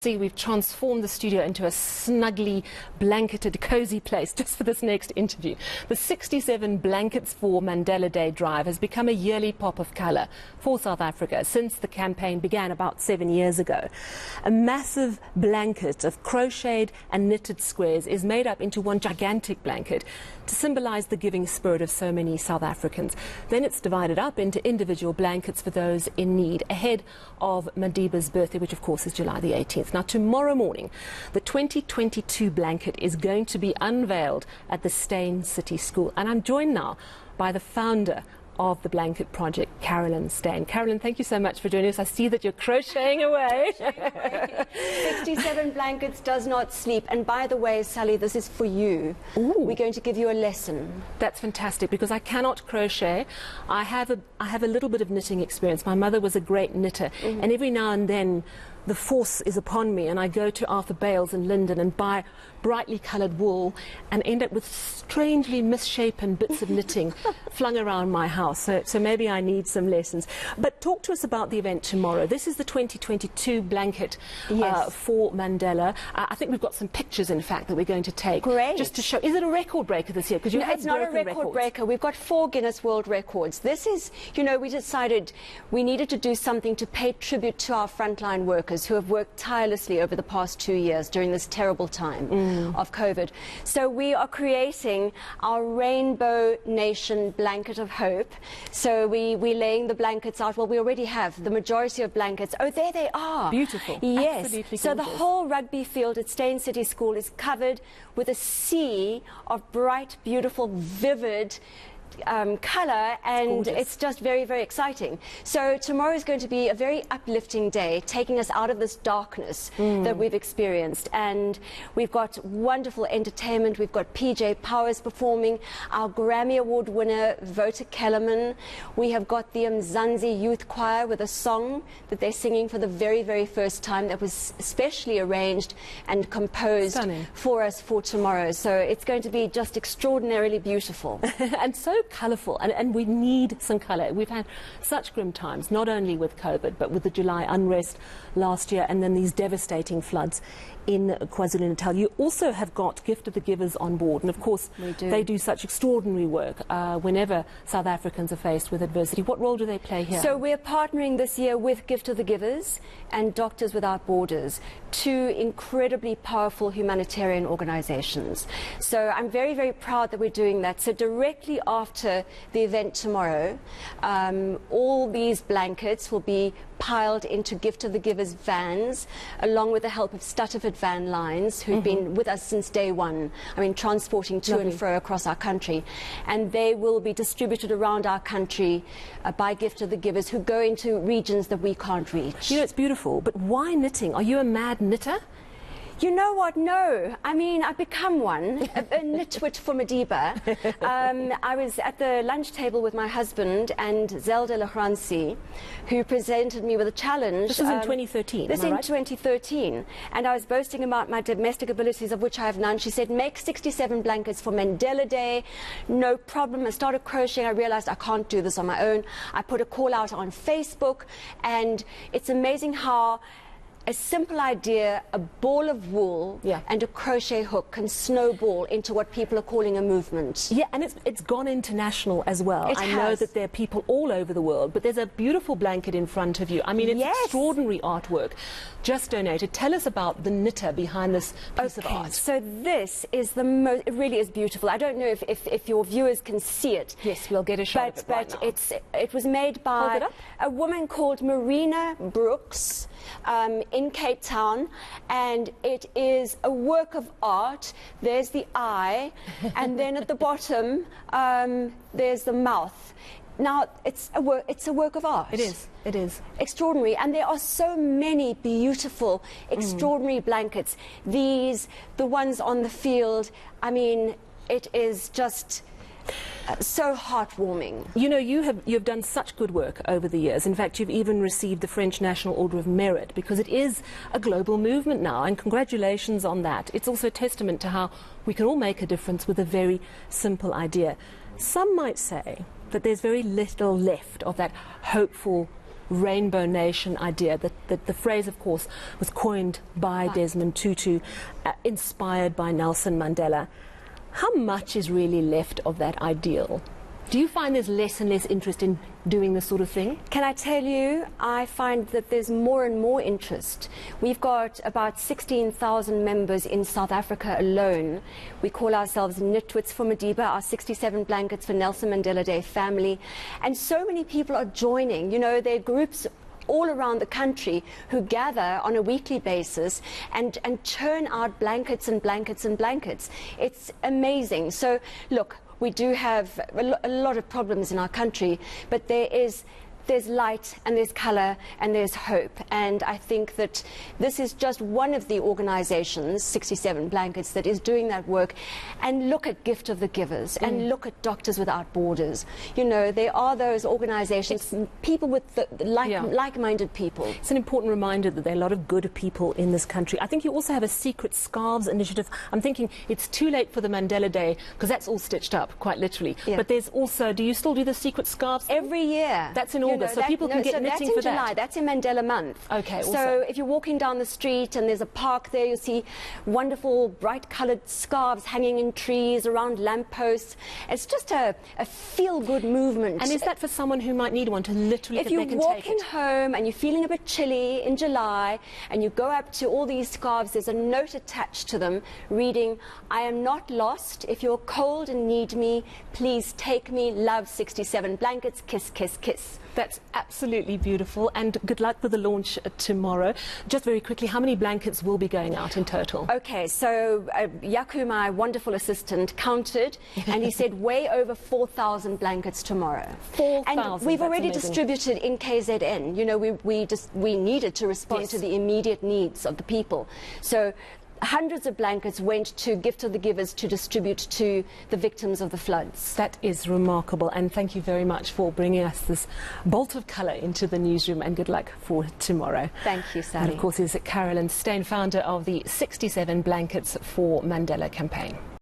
See, we've transformed the studio into a snugly blanketed, cozy place just for this next interview. The 67 Blankets for Mandela Day drive has become a yearly pop of colour for South Africa since the campaign began about 7 years ago. A massive blanket of crocheted and knitted squares is made up into one gigantic blanket to symbolise the giving spirit of so many South Africans. Then it's divided up into individual blankets for those in need ahead of Madiba's birthday, which of course is July the 18th. Now, tomorrow morning, the 2022 blanket is going to be unveiled at the Steyn City School. And I'm joined now by the founder of the Blanket Project, Carolyn Steyn. Carolyn, thank you so much for joining us. I see that you're crocheting away. 67 blankets does not sleep. And by the way, Sally, this is for you. Ooh. We're going to give you a lesson. That's fantastic, because I cannot crochet. I have a little bit of knitting experience. My mother was a great knitter, and every now and then the force is upon me and I go to Arthur Bales in Linden and buy brightly coloured wool and end up with strangely misshapen bits of knitting flung around my house. So maybe I need some lessons. But talk to us about the event tomorrow. This is the 2022 blanket for Mandela. I think we've got some pictures, in fact, that we're going to take. Great. Just to show. Is it a record breaker this year? Because you No, it's not a record breaker. We've got 4 Guinness World Records. This is, you know, we decided we needed to do something to pay tribute to our frontline workers who have worked tirelessly over the past 2 years during this terrible time of COVID. So we are creating our Rainbow Nation Blanket of Hope. So we're laying the blankets out. Well, we already have the majority of blankets. Oh, there they are. Beautiful. Yes. Absolutely so gorgeous. The whole rugby field at Steyn City School is covered with a sea of bright, beautiful, vivid colour, and it's just very, very exciting. So tomorrow is going to be a very uplifting day, taking us out of this darkness that we've experienced. And we've got wonderful entertainment. We've got PJ Powers performing, our Grammy Award winner Vota Kellerman. We have got the Mzansi Youth Choir with a song that they're singing for the very, very first time that was specially arranged and composed for us for tomorrow. So it's going to be just extraordinarily beautiful. And so colourful, and we need some colour. We've had such grim times, not only with COVID, but with the July unrest last year and then these devastating floods in KwaZulu-Natal. You also have got Gift of the Givers on board, and of course they do such extraordinary work whenever South Africans are faced with adversity. What role do they play here? So we're partnering this year with Gift of the Givers and Doctors Without Borders, 2 incredibly powerful humanitarian organisations. So I'm very, very proud that we're doing that. So directly after the event tomorrow, all these blankets will be piled into Gift of the Givers vans, along with the help of Stutterford Van Lines, who've been with us since day one. I mean, transporting to and fro across our country. And they will be distributed around our country by Gift of the Givers, who go into regions that we can't reach. You know, it's beautiful, but why knitting? Are you a mad knitter? You know what? No. I mean, I've become one, a nitwit for Madiba. I was at the lunch table with my husband and Zelda Lehransi, who presented me with a challenge. This was in 2013, This am I in right? 2013. And I was boasting about my domestic abilities, of which I have none. She said, make 67 blankets for Mandela Day. No problem. I started crocheting. I realized I can't do this on my own. I put a call out on Facebook, and it's amazing how a simple idea, a ball of wool and a crochet hook can snowball into what people are calling a movement. Yeah, and it's gone international as well. I know that there are people all over the world, but there's a beautiful blanket in front of you. I mean, it's extraordinary artwork. Just donated. Tell us about the knitter behind this piece of art. So this is the most, it really is beautiful. I don't know if your viewers can see it. Yes, we'll get a shot of it right now. It was made by a woman called Marina Brooks in Cape Town, and it is a work of art. There's the eye, and then at the bottom there's the mouth. Now, it's a work of art. It is. It is. Extraordinary. And there are so many beautiful, extraordinary blankets. These, the ones on the field, I mean, it is just so heartwarming. You know, you've done such good work over the years. In fact, you've even received the French National Order of Merit, because it is a global movement now, and congratulations on that. It's also a testament to how we can all make a difference with a very simple idea. Some might say that there's very little left of that hopeful Rainbow Nation idea. The phrase, of course, was coined by Desmond Tutu, inspired by Nelson Mandela. How much is really left of that ideal? Do you find there's less and less interest in doing this sort of thing? Can I tell you, I find that there's more and more interest. We've got about 16,000 members in South Africa alone. We call ourselves Nitwits for Madiba, our 67 blankets for Nelson Mandela Day family. And so many people are joining. You know, there are groups all around the country who gather on a weekly basis and churn out blankets and blankets and blankets. It's amazing. So, look, we do have a lot of problems in our country, but there's light and there's colour and there's hope. And I think that this is just one of the organisations, 67 Blankets, that is doing that work. And look at Gift of the Givers and look at Doctors Without Borders. You know, there are those organisations, people with like-minded people. It's an important reminder that there are a lot of good people in this country. I think you also have a secret scarves initiative. I'm thinking it's too late for the Mandela Day because that's all stitched up, quite literally. Yeah. But there's also, do you still do the secret scarves? Every year. That's in August. So people can get knitting for that. That's in July. That's in Mandela month. Okay. So if you're walking down the street and there's a park there, you'll see wonderful bright-coloured scarves hanging in trees around lampposts. It's just a feel-good movement. And is that for someone who might need one to literally if you're walking home and you're feeling a bit chilly in July and you go up to all these scarves, there's a note attached to them reading, "I am not lost. If you're cold and need me, please take me. Love, 67 Blankets. Kiss, kiss, kiss." That's absolutely beautiful, and good luck with the launch tomorrow. Just very quickly, how many blankets will be going out in total? Okay, so Yaku, my wonderful assistant, counted, and he said way over 4,000 blankets tomorrow. 4,000. And we've already distributed in KZN. You know, we needed to respond to the immediate needs of the people. So hundreds of blankets went to Gift of the Givers to distribute to the victims of the floods. That is remarkable, and thank you very much for bringing us this bolt of colour into the newsroom, and good luck for tomorrow. Thank you, Sally. And of course is Carolyn Steyn, founder of the 67 Blankets for Mandela campaign.